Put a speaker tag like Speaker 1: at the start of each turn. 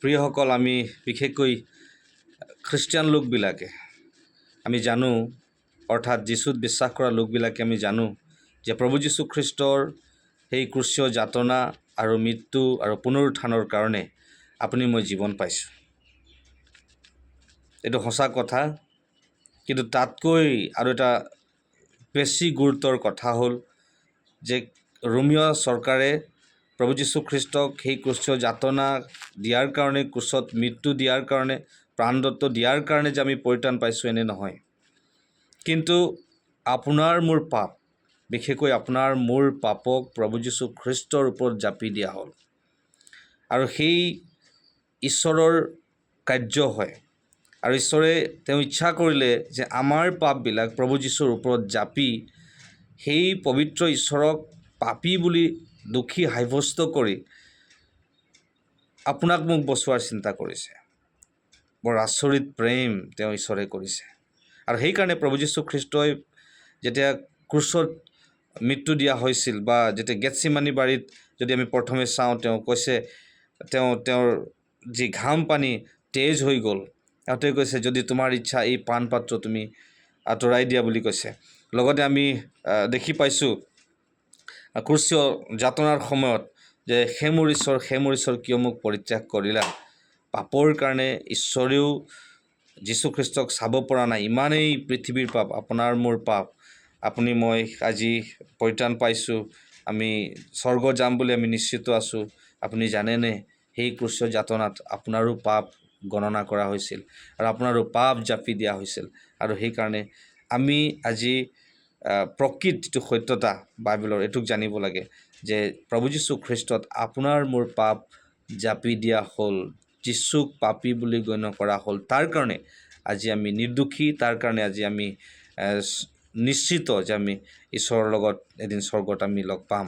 Speaker 1: প্ৰিয়সকল, আমি বিশেষকৈ খ্ৰীষ্টিয়ান লোকবিলাকে আমি জানো, অৰ্থাৎ যীশুত বিশ্বাস কৰা লোকবিলাকে আমি জানো যে প্ৰভু যীশু খ্ৰীষ্টৰ সেই ক্ৰুচীয় যাতনা আৰু মৃত্যু আৰু পুনৰুত্থানৰ কাৰণে আপুনি মই জীৱন পাইছোঁ। এইটো সঁচা কথা, কিন্তু তাতকৈ আৰু এটা বেছি গুৰুত্বৰ কথা হ'ল যে ৰোমীয় চৰকাৰে প্ৰভু যীশু খ্ৰীষ্টক সেই ক্ৰুচীয় যাতনা দিয়াৰ কাৰণে, ক্ৰুচত মৃত্যু দিয়াৰ কাৰণে, প্ৰাণদত্ত দিয়াৰ কাৰণে যে আমি পৰিত্ৰাণ পাইছোঁ এনে নহয়, কিন্তু আপোনাৰ মোৰ পাপ, বিশেষকৈ আপোনাৰ মোৰ পাপক প্ৰভু যীশু খ্ৰীষ্টৰ ওপৰত জাপি দিয়া হ'ল। আৰু সেই ঈশ্বৰৰ কাৰ্য হয়, আৰু ঈশ্বৰে তেওঁ ইচ্ছা কৰিলে যে আমাৰ পাপবিলাক প্ৰভু যীশুৰ ওপৰত জাপি সেই পবিত্ৰ ঈশ্বৰক পাপী বুলি দোষী সাব্যস্ত কৰি আপোনাক মোক বচোৱাৰ চিন্তা কৰিছে। বৰ আচৰিত প্ৰেম তেওঁ ঈশ্বৰে কৰিছে। আৰু সেইকাৰণে প্ৰভু যীশু খ্ৰীষ্টই যেতিয়া ক্ৰুচত মৃত্যু দিয়া হৈছিল, বা যেতিয়া গেটছেমানি বাৰীত যদি আমি প্ৰথমে চাওঁ, তেওঁ কৈছে, তেওঁৰ যি ঘাম পানী তেজ হৈ গ'ল, তেওঁ কৈছে যদি তোমাৰ ইচ্ছা এই পানপাত্ৰ তুমি আঁতৰাই দিয়া বুলি কৈছে। লগতে আমি দেখি পাইছোঁ ক্ৰুচীয় যাতনাৰ সময়ত যে হে মোৰ ঈশ্বৰ কিয় মোক পৰিত্যাগ কৰিলা। পাপৰ কাৰণে ঈশ্বৰেও যীশুখ্ৰীষ্টক চাব পৰা নাই, ইমানেই পৃথিৱীৰ পাপ, আপোনাৰ মোৰ পাপ। আপুনি মই আজি পৰিত্ৰাণ পাইছোঁ, আমি স্বৰ্গ যাম বুলি আমি নিশ্চিত আছোঁ। আপুনি জানেনে সেই ক্ৰুচীয় যাতনাত আপোনাৰো পাপ গণনা কৰা হৈছিল আৰু আপোনাৰো পাপ জাপি দিয়া হৈছিল। আৰু সেইকাৰণে আমি আজি প্ৰকৃত যিটো সত্যতা বাইবেলৰ, এইটোক জানিব লাগে যে প্ৰভু যীশু খ্ৰীষ্টত আপোনাৰ মোৰ পাপ জাপি দিয়া হ'ল, যীশুক পাপী বুলি গণ্য কৰা হ'ল। তাৰ কাৰণে আজি আমি নিৰ্দোষী, তাৰ কাৰণে আজি আমি নিশ্চিত যে আমি ঈশ্বৰৰ লগত এদিন স্বৰ্গত আমি লগ পাম।